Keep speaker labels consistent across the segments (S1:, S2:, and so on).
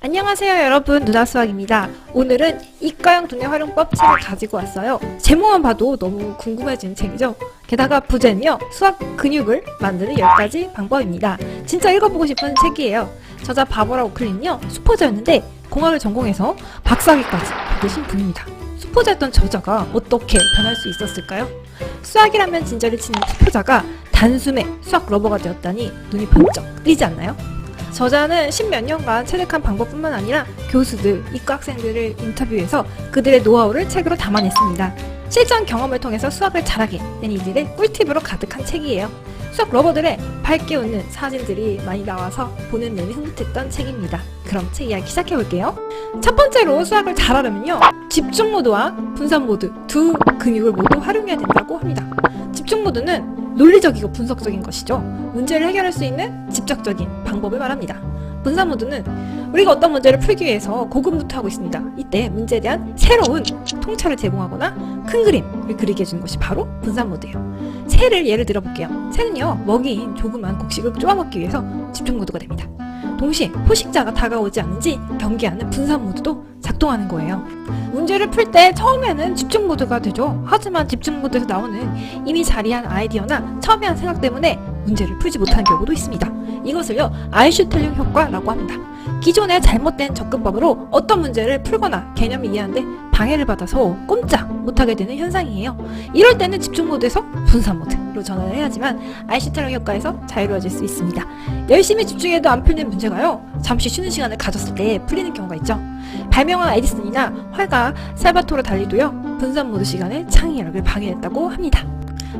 S1: 안녕하세요 여러분, 누나수학입니다. 오늘은 이과형 두뇌 활용법 책을 가지고 왔어요. 제목만 봐도 너무 궁금해지는 책이죠. 게다가 부제는요, 수학 근육을 만드는 10가지 방법입니다. 진짜 읽어보고 싶은 책이에요. 저자 바버라 오클린은요, 수포자였는데 공학을 전공해서 박사학위까지 받으신 분입니다. 수포자였던 저자가 어떻게 변할 수 있었을까요? 수학이라면 진저리 치는 수포자가 단숨에 수학 러버가 되었다니 눈이 번쩍 뜨이지 않나요? 저자는 10몇 년간 체득한 방법뿐만 아니라 교수들, 이과 학생들을 인터뷰해서 그들의 노하우를 책으로 담아냈습니다. 실전 경험을 통해서 수학을 잘하게 된 이들의 꿀팁으로 가득한 책이에요. 수학 러버들의 밝게 웃는 사진들이 많이 나와서 보는 내내 흐뭇했던 책입니다. 그럼 책 이야기 시작해볼게요. 첫 번째로 수학을 잘하려면요, 집중 모드와 분산 모드 두 근육을 모두 활용해야 된다고 합니다. 집중 모드는 논리적이고 분석적인 것이죠. 문제를 해결할 수 있는 직접적인 방법을 말합니다. 분산 모드는 우리가 어떤 문제를 풀기 위해서 고군분투하고 있습니다. 이때 문제에 대한 새로운 통찰을 제공하거나 큰 그림을 그리게 해주는 것이 바로 분산 모드예요. 새를 예를 들어볼게요. 새는요, 먹이인 조그만 곡식을 쪼아먹기 위해서 집중 모드가 됩니다. 동시에 포식자가 다가오지 않는지 경계하는 분산 모드도 작동하는 거예요. 문제를 풀 때 처음에는 집중 모드가 되죠. 하지만 집중 모드에서 나오는 이미 자리한 아이디어나 처음에 한 생각 때문에 문제를 풀지 못하는 경우도 있습니다. 이것을요, 아인슈타인 효과라고 합니다. 기존의 잘못된 접근법으로 어떤 문제를 풀거나 개념을 이해하는데 방해를 받아서 꼼짝 못하게 되는 현상이에요. 이럴 때는 집중 모드에서 분산 모드로 전환을 해야지만 아인슈타인 효과에서 자유로워질 수 있습니다. 열심히 집중해도 안 풀리는 문제가요, 잠시 쉬는 시간을 가졌을 때 풀리는 경우가 있죠. 발명한 에디슨이나 화가 살바토르 달리도요, 분산 모드 시간에 창의력을 방해했다고 합니다.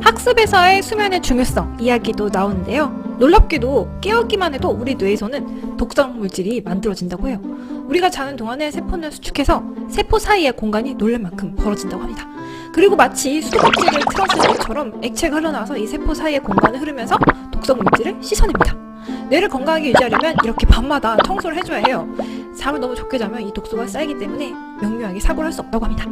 S1: 학습에서의 수면의 중요성 이야기도 나오는데요. 놀랍게도 깨우기만 해도 우리 뇌에서는 독성 물질이 만들어진다고 해요. 우리가 자는 동안에 세포는 수축해서 세포 사이의 공간이 놀랄 만큼 벌어진다고 합니다. 그리고 마치 수도꼭지를 틀었을 때처럼 액체가 흘러나와서 이 세포 사이의 공간을 흐르면서 독성 물질을 씻어냅니다. 뇌를 건강하게 유지하려면 이렇게 밤마다 청소를 해줘야 해요. 잠을 너무 적게 자면 이 독소가 쌓이기 때문에 명료하게 사고를 할 수 없다고 합니다.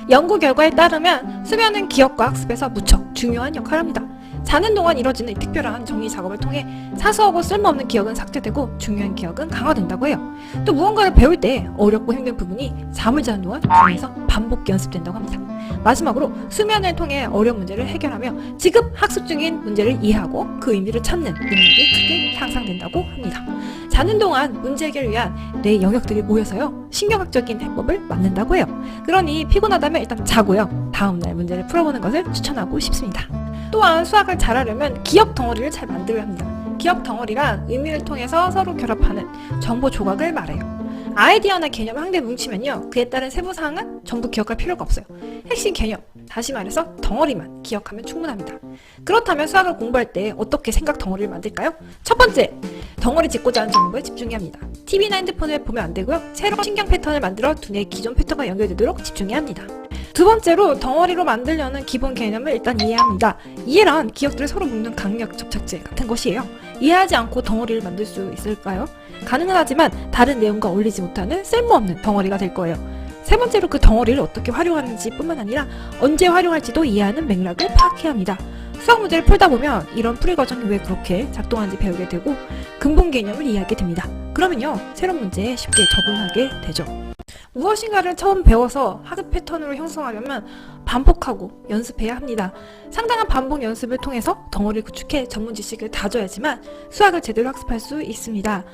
S1: 연구 결과에 따르면 수면은 기억과 학습에서 무척 중요한 역할을 합니다. 자는 동안 이뤄지는 이 특별한 정리 작업을 통해 사소하고 쓸모없는 기억은 삭제되고 중요한 기억은 강화된다고 해요. 또 무언가를 배울 때 어렵고 힘든 부분이 잠을 자는 동안 중에서 반복 연습된다고 합니다. 마지막으로 수면을 통해 어려운 문제를 해결하며 지금 학습 중인 문제를 이해하고 그 의미를 찾는 능력이 크게 향상된다고 합니다. 자는 동안 문제 해결을 위한 뇌 영역들이 모여서요, 신경학적인 해법을 만든다고 해요. 그러니 피곤하다면 일단 자고요, 다음날 문제를 풀어보는 것을 추천하고 싶습니다. 또한 수학을 잘하려면 기억 덩어리를 잘 만들어야 합니다. 기억 덩어리란 의미를 통해서 서로 결합하는 정보 조각을 말해요. 아이디어나 개념을 한 개 뭉치면요, 그에 따른 세부사항은 전부 기억할 필요가 없어요. 핵심 개념, 다시 말해서 덩어리만 기억하면 충분합니다. 그렇다면 수학을 공부할 때 어떻게 생각 덩어리를 만들까요? 첫 번째, 덩어리 짓고자 하는 정보에 집중해야 합니다. TV나 핸드폰을 보면 안 되고요, 새로운 신경 패턴을 만들어 두뇌의 기존 패턴과 연결되도록 집중해야 합니다. 두 번째로, 덩어리로 만들려는 기본 개념을 일단 이해해야 합니다. 이해란 기억들을 서로 묶는 강력 접착제 같은 것이에요. 이해하지 않고 덩어리를 만들 수 있을까요? 가능은 하지만 다른 내용과 어울리지 못하는 쓸모없는 덩어리가 될 거예요. 세 번째로, 그 덩어리를 어떻게 활용하는지 뿐만 아니라 언제 활용할지도 이해하는 맥락을 파악해야 합니다. 수학 문제를 풀다 보면 이런 풀이 과정이 왜 그렇게 작동하는지 배우게 되고 근본 개념을 이해하게 됩니다. 그러면요, 새로운 문제에 쉽게 적응하게 되죠. 무엇인가를 처음 배워서 학습 패턴으로 형성하려면 반복하고 연습해야 합니다. 상당한 반복 연습을 통해서 덩어리를 구축해 전문 지식을 다져야지만 수학을 제대로 학습할 수 있습니다.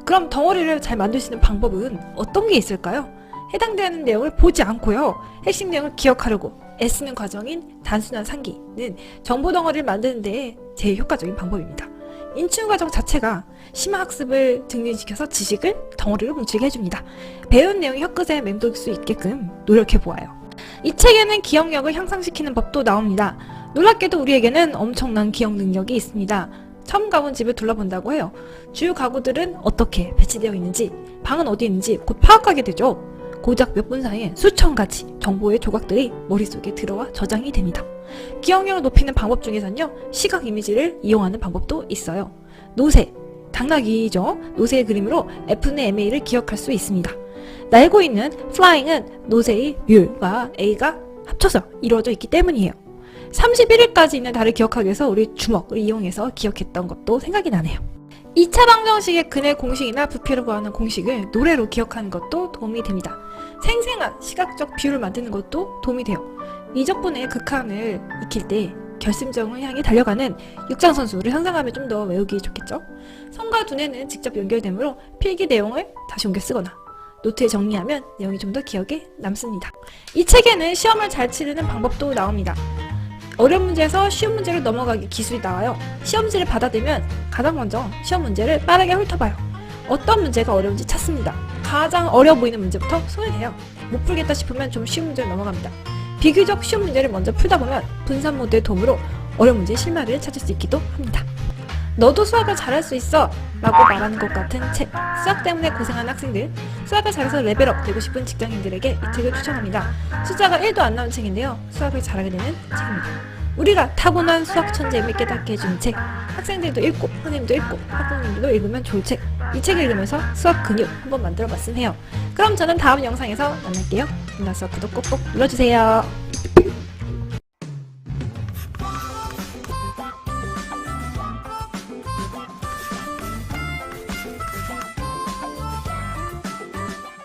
S1: 그럼 덩어리를 잘 만들 수 있는 방법은 어떤 게 있을까요? 해당되는 내용을 보지 않고요, 핵심 내용을 기억하려고 애쓰는 과정인 단순한 상기는 정보 덩어리를 만드는 데 제일 효과적인 방법입니다. 인출 과정 자체가 심화 학습을 증진시켜서 지식을 덩어리로 뭉치게 해줍니다. 배운 내용이 혀끝에 맴돌 수 있게끔 노력해보아요. 이 책에는 기억력을 향상시키는 법도 나옵니다. 놀랍게도 우리에게는 엄청난 기억 능력이 있습니다. 처음 가본 집을 둘러본다고 해요. 주요 가구들은 어떻게 배치되어 있는지, 방은 어디 있는지 곧 파악하게 되죠. 고작 몇 분 사이에 수천 가지 정보의 조각들이 머릿속에 들어와 저장이 됩니다. 기억력을 높이는 방법 중에서는요, 시각 이미지를 이용하는 방법도 있어요. 노새, 당나귀죠. 노새의 그림으로 F는 MA를 기억할 수 있습니다. 날고 있는 flying은 노새의 뮬과 A가 합쳐서 이루어져 있기 때문이에요. 31일까지 있는 달을 기억하기 위해서 우리 주먹을 이용해서 기억했던 것도 생각이 나네요. 2차 방정식의 근의 공식이나 부피를 구하는 공식을 노래로 기억하는 것도 도움이 됩니다. 생생한 시각적 비유를 만드는 것도 도움이 돼요. 미적분의 극한을 익힐 때 결승점을 향해 달려가는 육상선수를 상상하면 좀 더 외우기 좋겠죠? 성과 두뇌는 직접 연결되므로 필기 내용을 다시 옮겨 쓰거나 노트에 정리하면 내용이 좀 더 기억에 남습니다. 이 책에는 시험을 잘 치르는 방법도 나옵니다. 어려운 문제에서 쉬운 문제로 넘어가기 기술이 나와요. 시험지를 받아들면 가장 먼저 시험 문제를 빠르게 훑어봐요. 어떤 문제가 어려운지 찾습니다. 가장 어려워 보이는 문제부터 손을 대요. 못 풀겠다 싶으면 좀 쉬운 문제로 넘어갑니다. 비교적 쉬운 문제를 먼저 풀다 보면 분산 모드의 도움으로 어려운 문제의 실마리를 찾을 수 있기도 합니다. 너도 수학을 잘할 수 있어! 라고 말하는 것 같은 책. 수학 때문에 고생하는 학생들, 수학을 잘해서 레벨업 되고 싶은 직장인들에게 이 책을 추천합니다. 숫자가 1도 안 나온 책인데요. 수학을 잘하게 되는 책입니다. 우리가 타고난 수학 천재임을 깨닫게 해주는 책. 학생들도 읽고 선생님도 읽고 학부모님들도 읽으면 좋을 책. 이 책을 읽으면서 수학 근육 한번 만들어 봤으면 해요. 그럼 저는 다음 영상에서 만날게요. 문화수학 구독 꼭꼭 눌러주세요.